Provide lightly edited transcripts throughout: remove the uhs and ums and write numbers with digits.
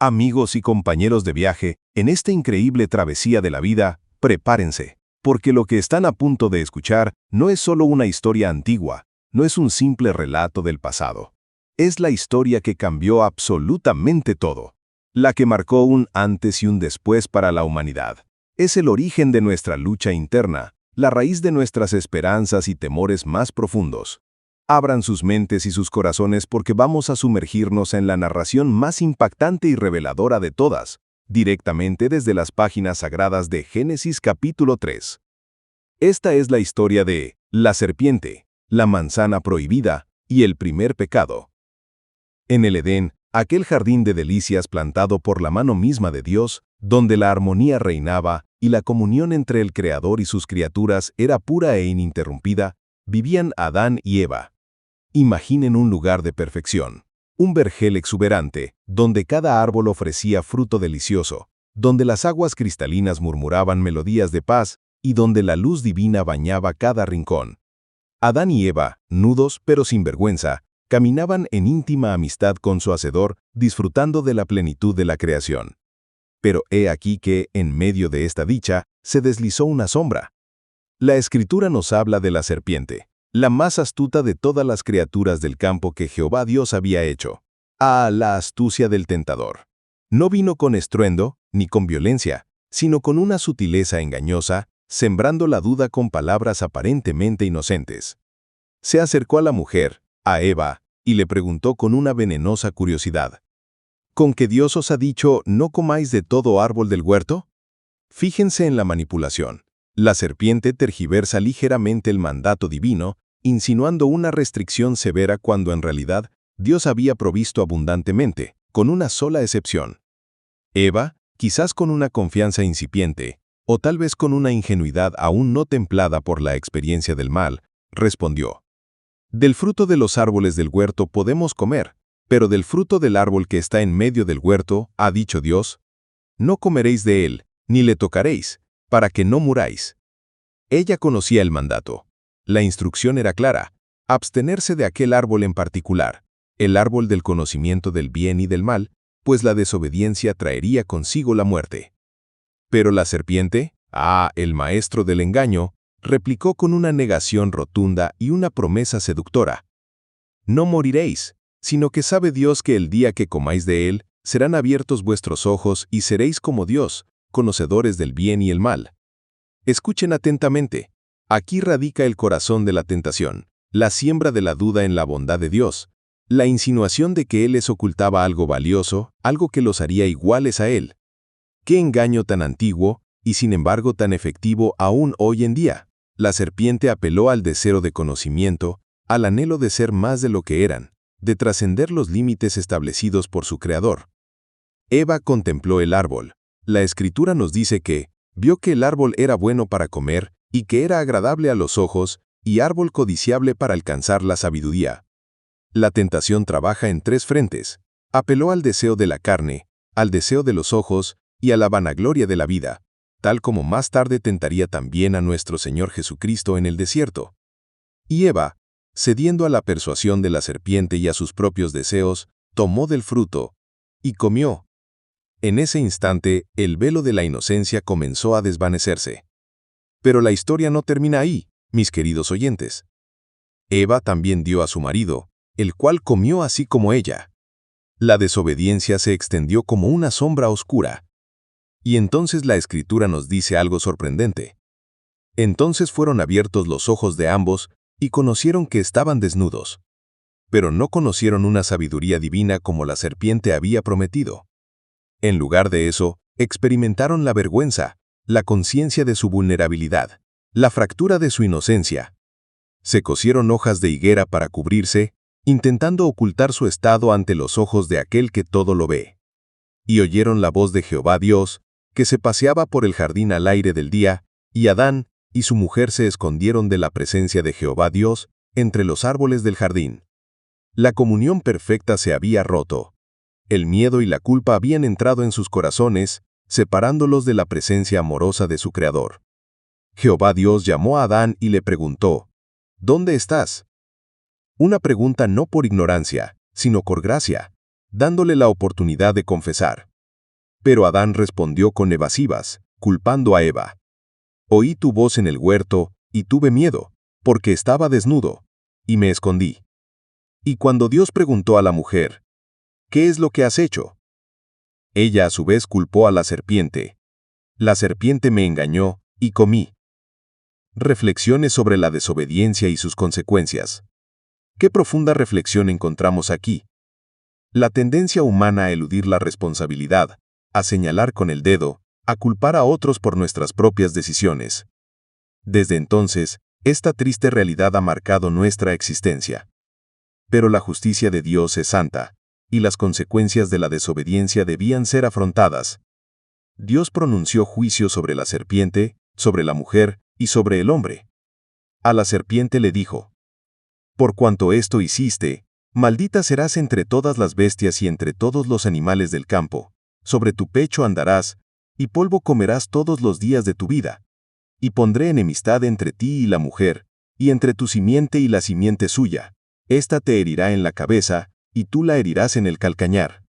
Amigos y compañeros de viaje, en esta increíble travesía de la vida, prepárense, porque lo que están a punto de escuchar no es solo una historia antigua, no es un simple relato del pasado. Es la historia que cambió absolutamente todo, la que marcó un antes y un después para la humanidad. Es el origen de nuestra lucha interna, la raíz de nuestras esperanzas y temores más profundos. Abran sus mentes y sus corazones porque vamos a sumergirnos en la narración más impactante y reveladora de todas, directamente desde las páginas sagradas de Génesis capítulo 3. Esta es la historia de la serpiente, la manzana prohibida y el primer pecado. En el Edén, aquel jardín de delicias plantado por la mano misma de Dios, donde la armonía reinaba y la comunión entre el Creador y sus criaturas era pura e ininterrumpida, vivían Adán y Eva. Imaginen un lugar de perfección, un vergel exuberante, donde cada árbol ofrecía fruto delicioso, donde las aguas cristalinas murmuraban melodías de paz y donde la luz divina bañaba cada rincón. Adán y Eva, nudos pero sin vergüenza, caminaban en íntima amistad con su Hacedor, disfrutando de la plenitud de la creación. Pero he aquí que, en medio de esta dicha, se deslizó una sombra. La Escritura nos habla de la serpiente, la más astuta de todas las criaturas del campo que Jehová Dios había hecho. La astucia del tentador. No vino con estruendo, ni con violencia, sino con una sutileza engañosa, sembrando la duda con palabras aparentemente inocentes. Se acercó a la mujer, a Eva, y le preguntó con una venenosa curiosidad: ¿con que Dios os ha dicho, no comáis de todo árbol del huerto? Fíjense en la manipulación. La serpiente tergiversa ligeramente el mandato divino, insinuando una restricción severa cuando en realidad Dios había provisto abundantemente, con una sola excepción. Eva, quizás con una confianza incipiente, o tal vez con una ingenuidad aún no templada por la experiencia del mal, respondió: del fruto de los árboles del huerto podemos comer, pero del fruto del árbol que está en medio del huerto, ha dicho Dios, no comeréis de él, ni le tocaréis, para que no muráis. Ella conocía el mandato. La instrucción era clara: abstenerse de aquel árbol en particular, el árbol del conocimiento del bien y del mal, pues la desobediencia traería consigo la muerte. Pero la serpiente, el maestro del engaño, replicó con una negación rotunda y una promesa seductora: no moriréis, sino que sabe Dios que el día que comáis de él, serán abiertos vuestros ojos y seréis como Dios, conocedores del bien y el mal. Escuchen atentamente. Aquí radica el corazón de la tentación, la siembra de la duda en la bondad de Dios, la insinuación de que Él les ocultaba algo valioso, algo que los haría iguales a Él. ¡Qué engaño tan antiguo, y sin embargo tan efectivo aún hoy en día! La serpiente apeló al deseo de conocimiento, al anhelo de ser más de lo que eran, de trascender los límites establecidos por su Creador. Eva contempló el árbol. La Escritura nos dice que vio que el árbol era bueno para comer y que era agradable a los ojos y árbol codiciable para alcanzar la sabiduría. La tentación trabaja en tres frentes. Apeló al deseo de la carne, al deseo de los ojos y a la vanagloria de la vida, tal como más tarde tentaría también a nuestro Señor Jesucristo en el desierto. Y Eva, cediendo a la persuasión de la serpiente y a sus propios deseos, tomó del fruto y comió. En ese instante, el velo de la inocencia comenzó a desvanecerse. Pero la historia no termina ahí, mis queridos oyentes. Eva también dio a su marido, el cual comió así como ella. La desobediencia se extendió como una sombra oscura. Y entonces la Escritura nos dice algo sorprendente. Entonces fueron abiertos los ojos de ambos y conocieron que estaban desnudos. Pero no conocieron una sabiduría divina como la serpiente había prometido. En lugar de eso, experimentaron la vergüenza, la conciencia de su vulnerabilidad, la fractura de su inocencia. Se cosieron hojas de higuera para cubrirse, intentando ocultar su estado ante los ojos de aquel que todo lo ve. Y oyeron la voz de Jehová Dios, que se paseaba por el jardín al aire del día, y Adán y su mujer se escondieron de la presencia de Jehová Dios entre los árboles del jardín. La comunión perfecta se había roto. El miedo y la culpa habían entrado en sus corazones, separándolos de la presencia amorosa de su Creador. Jehová Dios llamó a Adán y le preguntó: ¿dónde estás? Una pregunta no por ignorancia, sino por gracia, dándole la oportunidad de confesar: Pero Adán respondió con evasivas, culpando a Eva. Oí tu voz en el huerto, y tuve miedo, porque estaba desnudo, y me escondí. Y cuando Dios preguntó a la mujer, ¿qué es lo que has hecho? Ella a su vez culpó a la serpiente. La serpiente me engañó, y comí. Reflexiones sobre la desobediencia y sus consecuencias. ¿Qué profunda reflexión encontramos aquí? La tendencia humana a eludir la responsabilidad, a señalar con el dedo, a culpar a otros por nuestras propias decisiones. Desde entonces, esta triste realidad ha marcado nuestra existencia. Pero la justicia de Dios es santa, y las consecuencias de la desobediencia debían ser afrontadas. Dios pronunció juicio sobre la serpiente, sobre la mujer y sobre el hombre. A la serpiente le dijo: por cuanto esto hiciste, maldita serás entre todas las bestias y entre todos los animales del campo, sobre tu pecho andarás, y polvo comerás todos los días de tu vida. Y pondré enemistad entre ti y la mujer, y entre tu simiente y la simiente suya. Ésta te herirá en la cabeza, y tú la herirás en el calcañar.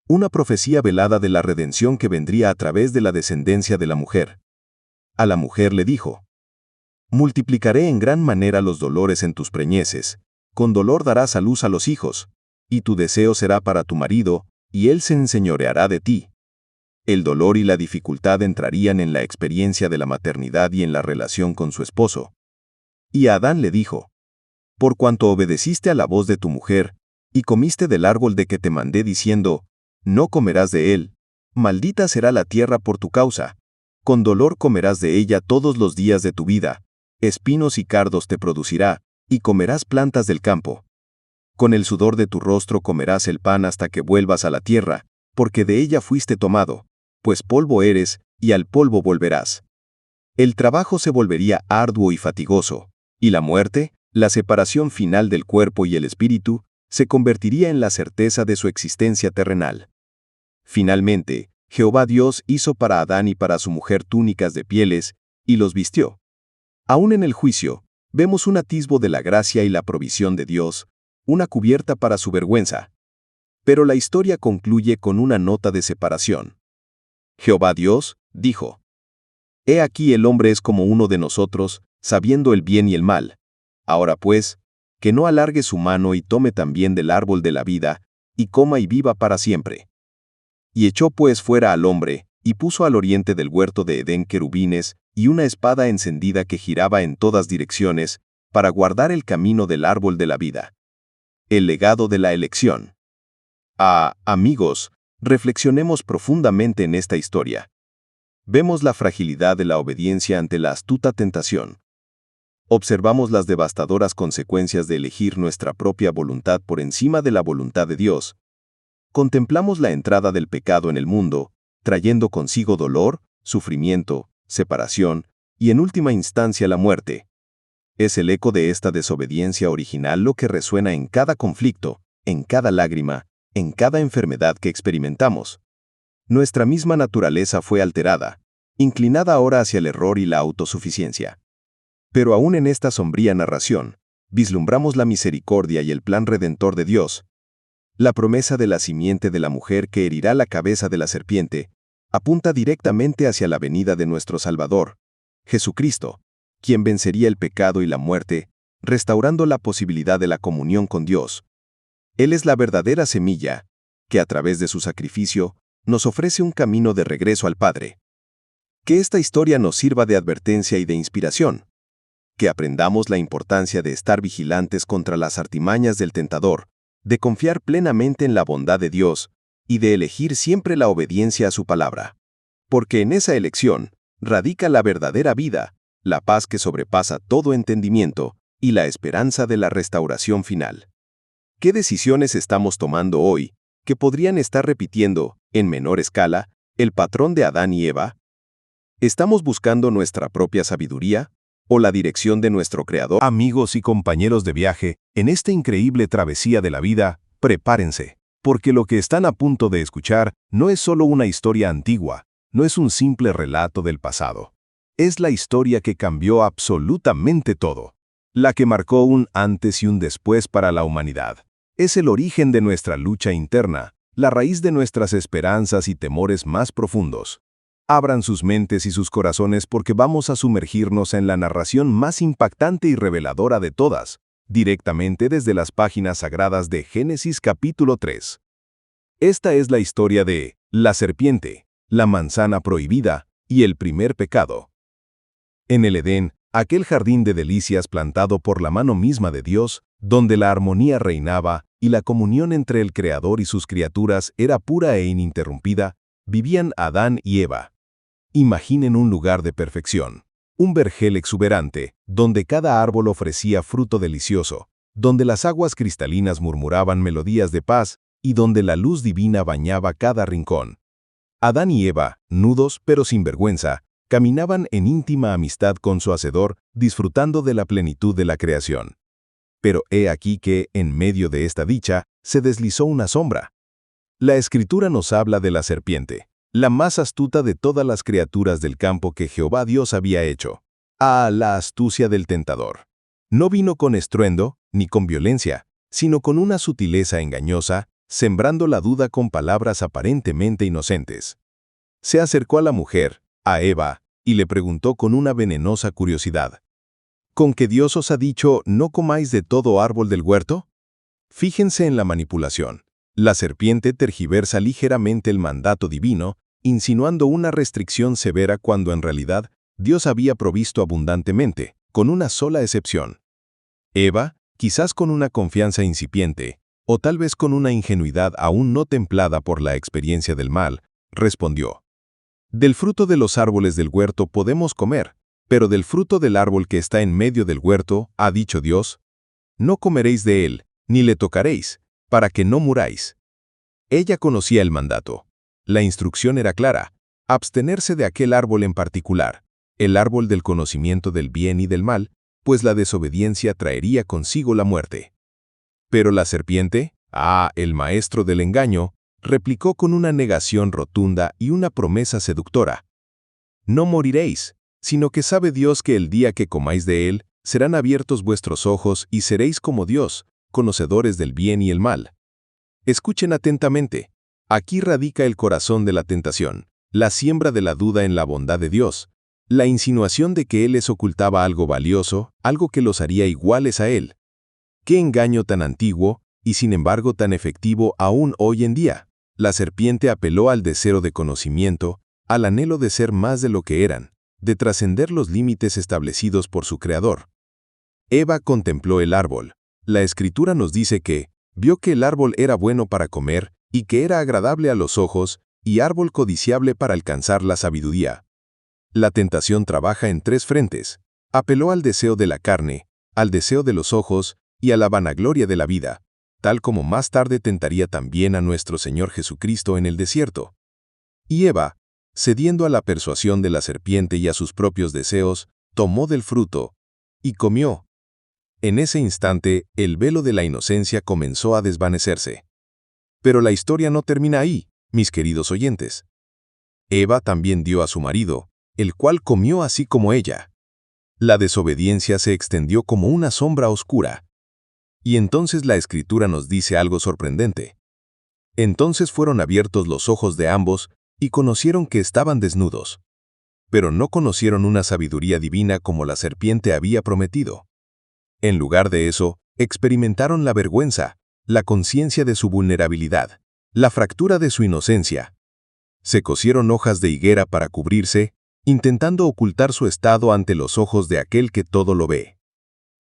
Una profecía velada de la redención que vendría a través de la descendencia de la mujer. A la mujer le dijo: multiplicaré en gran manera los dolores en tus preñeces, con dolor darás a luz a los hijos, y tu deseo será para tu marido, y él se enseñoreará de ti. El dolor y la dificultad entrarían en la experiencia de la maternidad y en la relación con su esposo. Y a Adán le dijo: por cuanto obedeciste a la voz de tu mujer, y comiste del árbol de que te mandé diciendo, no comerás de él, maldita será la tierra por tu causa, con dolor comerás de ella todos los días de tu vida, espinos y cardos te producirá, y comerás plantas del campo. Con el sudor de tu rostro comerás el pan hasta que vuelvas a la tierra, porque de ella fuiste tomado, pues polvo eres, y al polvo volverás. El trabajo se volvería arduo y fatigoso, y la muerte, la separación final del cuerpo y el espíritu, se convertiría en la certeza de su existencia terrenal. Finalmente, Jehová Dios hizo para Adán y para su mujer túnicas de pieles, y los vistió. Aún en el juicio, vemos un atisbo de la gracia y la provisión de Dios, una cubierta para su vergüenza. Pero la historia concluye con una nota de separación. Jehová Dios dijo: he aquí el hombre es como uno de nosotros, sabiendo el bien y el mal. Ahora pues, que no alargue su mano y tome también del árbol de la vida, y coma y viva para siempre. Y echó pues fuera al hombre, y puso al oriente del huerto de Edén querubines, y una espada encendida que giraba en todas direcciones, para guardar el camino del árbol de la vida. El legado de la elección. Amigos, reflexionemos profundamente en esta historia. Vemos la fragilidad de la obediencia ante la astuta tentación. Observamos las devastadoras consecuencias de elegir nuestra propia voluntad por encima de la voluntad de Dios. Contemplamos la entrada del pecado en el mundo, trayendo consigo dolor, sufrimiento, separación y en última instancia la muerte. Es el eco de esta desobediencia original lo que resuena en cada conflicto, en cada lágrima, en cada enfermedad que experimentamos. Nuestra misma naturaleza fue alterada, inclinada ahora hacia el error y la autosuficiencia. Pero aún en esta sombría narración, vislumbramos la misericordia y el plan redentor de Dios. La promesa de la simiente de la mujer que herirá la cabeza de la serpiente apunta directamente hacia la venida de nuestro Salvador, Jesucristo, quien vencería el pecado y la muerte, restaurando la posibilidad de la comunión con Dios. Él es la verdadera semilla, que a través de su sacrificio nos ofrece un camino de regreso al Padre. Que esta historia nos sirva de advertencia y de inspiración. Que aprendamos la importancia de estar vigilantes contra las artimañas del tentador, de confiar plenamente en la bondad de Dios y de elegir siempre la obediencia a su palabra. Porque en esa elección radica la verdadera vida, la paz que sobrepasa todo entendimiento y la esperanza de la restauración final. ¿Qué decisiones estamos tomando hoy que podrían estar repitiendo, en menor escala, el patrón de Adán y Eva? ¿Estamos buscando nuestra propia sabiduría o la dirección de nuestro Creador? Amigos y compañeros de viaje, en esta increíble travesía de la vida, prepárense, porque lo que están a punto de escuchar no es solo una historia antigua, no es un simple relato del pasado. Es la historia que cambió absolutamente todo, la que marcó un antes y un después para la humanidad. Es el origen de nuestra lucha interna, la raíz de nuestras esperanzas y temores más profundos. Abran sus mentes y sus corazones porque vamos a sumergirnos en la narración más impactante y reveladora de todas, directamente desde las páginas sagradas de Génesis capítulo 3. Esta es la historia de la serpiente, la manzana prohibida y el primer pecado. En el Edén, aquel jardín de delicias plantado por la mano misma de Dios, donde la armonía reinaba y la comunión entre el Creador y sus criaturas era pura e ininterrumpida, vivían Adán y Eva. Imaginen un lugar de perfección, un vergel exuberante, donde cada árbol ofrecía fruto delicioso, donde las aguas cristalinas murmuraban melodías de paz y donde la luz divina bañaba cada rincón. Adán y Eva, nudos pero sin vergüenza, caminaban en íntima amistad con su Hacedor, disfrutando de la plenitud de la creación. Pero he aquí que, en medio de esta dicha, se deslizó una sombra. La Escritura nos habla de la serpiente, la más astuta de todas las criaturas del campo que Jehová Dios había hecho. La astucia del tentador. No vino con estruendo, ni con violencia, sino con una sutileza engañosa, sembrando la duda con palabras aparentemente inocentes. Se acercó a la mujer, a Eva, y le preguntó con una venenosa curiosidad: ¿con que Dios os ha dicho, no comáis de todo árbol del huerto? Fíjense en la manipulación. La serpiente tergiversa ligeramente el mandato divino, insinuando una restricción severa cuando en realidad Dios había provisto abundantemente, con una sola excepción. Eva, quizás con una confianza incipiente, o tal vez con una ingenuidad aún no templada por la experiencia del mal, respondió: del fruto de los árboles del huerto podemos comer, pero del fruto del árbol que está en medio del huerto, ha dicho Dios, no comeréis de él, ni le tocaréis, para que no muráis. Ella conocía el mandato. La instrucción era clara: abstenerse de aquel árbol en particular, el árbol del conocimiento del bien y del mal, pues la desobediencia traería consigo la muerte. Pero la serpiente, el maestro del engaño, replicó con una negación rotunda y una promesa seductora: no moriréis, sino que sabe Dios que el día que comáis de él, serán abiertos vuestros ojos y seréis como Dios, conocedores del bien y el mal. Escuchen atentamente. Aquí radica el corazón de la tentación, la siembra de la duda en la bondad de Dios, la insinuación de que Él les ocultaba algo valioso, algo que los haría iguales a Él. ¡Qué engaño tan antiguo, y sin embargo tan efectivo aún hoy en día! La serpiente apeló al deseo de conocimiento, al anhelo de ser más de lo que eran, de trascender los límites establecidos por su Creador. Eva contempló el árbol. La Escritura nos dice que vio que el árbol era bueno para comer y que era agradable a los ojos y árbol codiciable para alcanzar la sabiduría. La tentación trabaja en tres frentes. Apeló al deseo de la carne, al deseo de los ojos y a la vanagloria de la vida, tal como más tarde tentaría también a nuestro Señor Jesucristo en el desierto. Y Eva, cediendo a la persuasión de la serpiente y a sus propios deseos, tomó del fruto y comió. En ese instante, el velo de la inocencia comenzó a desvanecerse. Pero la historia no termina ahí, mis queridos oyentes. Eva también dio a su marido, el cual comió así como ella. La desobediencia se extendió como una sombra oscura. Y entonces la Escritura nos dice algo sorprendente. Entonces fueron abiertos los ojos de ambos y conocieron que estaban desnudos. Pero no conocieron una sabiduría divina como la serpiente había prometido. En lugar de eso, experimentaron la vergüenza, la conciencia de su vulnerabilidad, la fractura de su inocencia. Se cosieron hojas de higuera para cubrirse, intentando ocultar su estado ante los ojos de aquel que todo lo ve.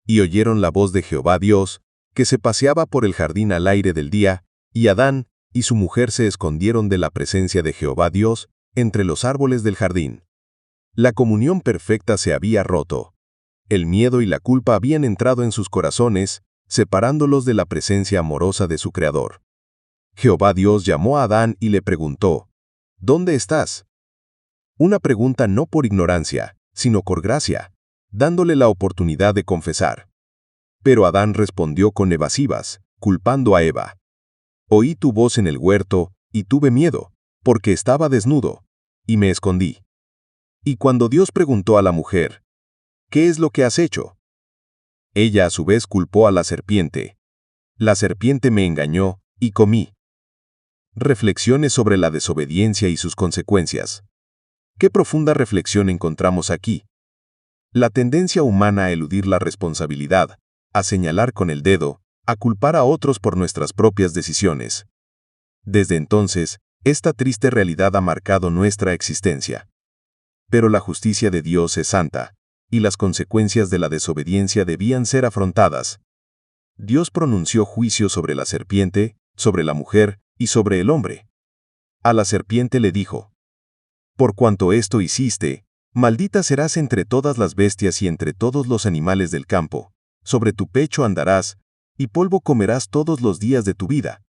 Y oyeron la voz de Jehová Dios, que se paseaba por el jardín al aire del día, y Adán y su mujer se escondieron de la presencia de Jehová Dios entre los árboles del jardín. La comunión perfecta se había roto. El miedo y la culpa habían entrado en sus corazones, separándolos de la presencia amorosa de su Creador. Jehová Dios llamó a Adán y le preguntó: ¿dónde estás? Una pregunta no por ignorancia, sino por gracia, dándole la oportunidad de confesar. Pero Adán respondió con evasivas, culpando a Eva. Oí tu voz en el huerto, y tuve miedo, porque estaba desnudo, y me escondí. Y cuando Dios preguntó a la mujer: ¿qué es lo que has hecho? Ella a su vez culpó a la serpiente. La serpiente me engañó, y comí. Reflexiones sobre la desobediencia y sus consecuencias. ¿Qué profunda reflexión encontramos aquí? La tendencia humana a eludir la responsabilidad, a señalar con el dedo, a culpar a otros por nuestras propias decisiones. Desde entonces, esta triste realidad ha marcado nuestra existencia. Pero la justicia de Dios es santa, y las consecuencias de la desobediencia debían ser afrontadas. Dios pronunció juicio sobre la serpiente, sobre la mujer y sobre el hombre. A la serpiente le dijo: «Por cuanto esto hiciste, maldita serás entre todas las bestias y entre todos los animales del campo. Sobre tu pecho andarás, y polvo comerás todos los días de tu vida.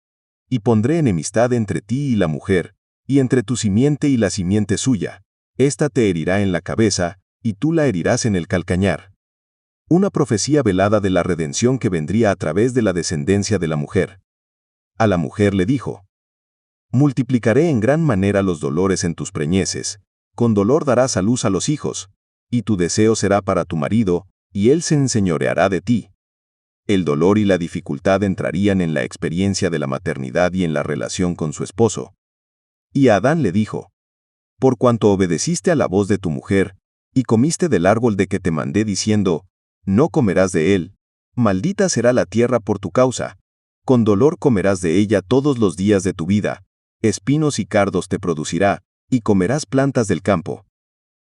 Y pondré enemistad entre ti y la mujer, y entre tu simiente y la simiente suya. Ésta te herirá en la cabeza, y tú la herirás en el calcañar». Una profecía velada de la redención que vendría a través de la descendencia de la mujer. A la mujer le dijo: «Multiplicaré en gran manera los dolores en tus preñeces, con dolor darás a luz a los hijos, y tu deseo será para tu marido, y él se enseñoreará de ti». El dolor y la dificultad entrarían en la experiencia de la maternidad y en la relación con su esposo. Y a Adán le dijo: «Por cuanto obedeciste a la voz de tu mujer, y comiste del árbol de que te mandé diciendo, no comerás de él, maldita será la tierra por tu causa, con dolor comerás de ella todos los días de tu vida, espinos y cardos te producirá, y comerás plantas del campo.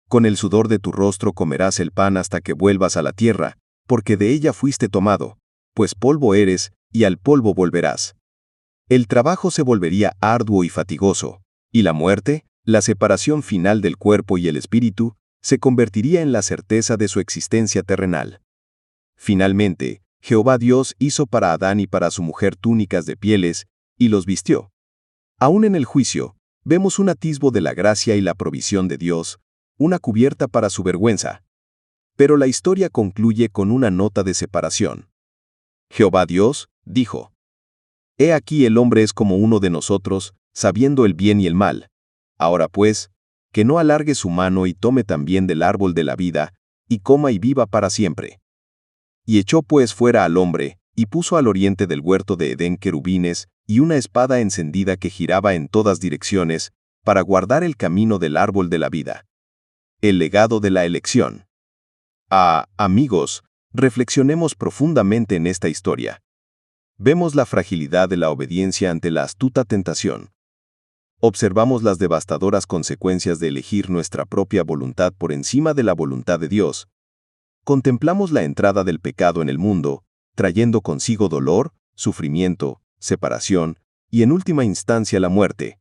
Con el sudor de tu rostro comerás el pan hasta que vuelvas a la tierra, porque de ella fuiste tomado, pues polvo eres, y al polvo volverás». El trabajo se volvería arduo y fatigoso, y la muerte, la separación final del cuerpo y el espíritu, se convertiría en la certeza de su existencia terrenal. Finalmente, Jehová Dios hizo para Adán y para su mujer túnicas de pieles, y los vistió. Aún en el juicio, vemos un atisbo de la gracia y la provisión de Dios, una cubierta para su vergüenza. Pero la historia concluye con una nota de separación. Jehová Dios dijo: «He aquí el hombre es como uno de nosotros, sabiendo el bien y el mal. Ahora pues, que no alargue su mano y tome también del árbol de la vida, y coma y viva para siempre». Y echó pues fuera al hombre, y puso al oriente del huerto de Edén querubines, y una espada encendida que giraba en todas direcciones, para guardar el camino del árbol de la vida. El legado de la elección. Amigos, reflexionemos profundamente en esta historia. Vemos la fragilidad de la obediencia ante la astuta tentación. Observamos las devastadoras consecuencias de elegir nuestra propia voluntad por encima de la voluntad de Dios. Contemplamos la entrada del pecado en el mundo, trayendo consigo dolor, sufrimiento, separación y en última instancia la muerte.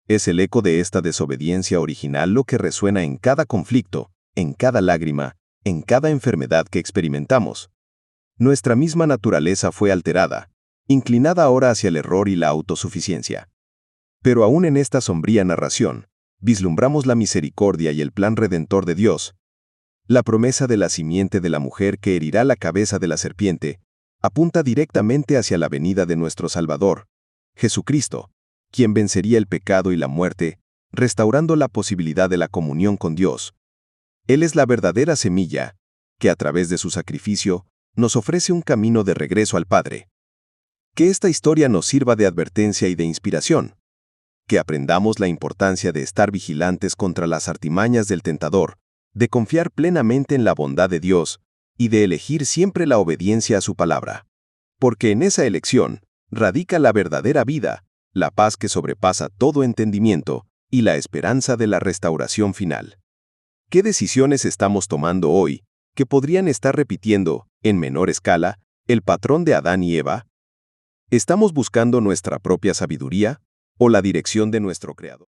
Es el eco de esta desobediencia original lo que resuena en cada conflicto, en cada lágrima, en cada enfermedad que experimentamos. Nuestra misma naturaleza fue alterada, inclinada ahora hacia el error y la autosuficiencia. Pero aún en esta sombría narración, vislumbramos la misericordia y el plan redentor de Dios. La promesa de la simiente de la mujer que herirá la cabeza de la serpiente apunta directamente hacia la venida de nuestro Salvador, Jesucristo, quien vencería el pecado y la muerte, restaurando la posibilidad de la comunión con Dios. Él es la verdadera semilla, que a través de su sacrificio nos ofrece un camino de regreso al Padre. Que esta historia nos sirva de advertencia y de inspiración. Que aprendamos la importancia de estar vigilantes contra las artimañas del tentador, de confiar plenamente en la bondad de Dios y de elegir siempre la obediencia a su palabra. Porque en esa elección radica la verdadera vida, la paz que sobrepasa todo entendimiento y la esperanza de la restauración final. ¿Qué decisiones estamos tomando hoy que podrían estar repitiendo, en menor escala, el patrón de Adán y Eva? ¿Estamos buscando nuestra propia sabiduría o la dirección de nuestro Creador?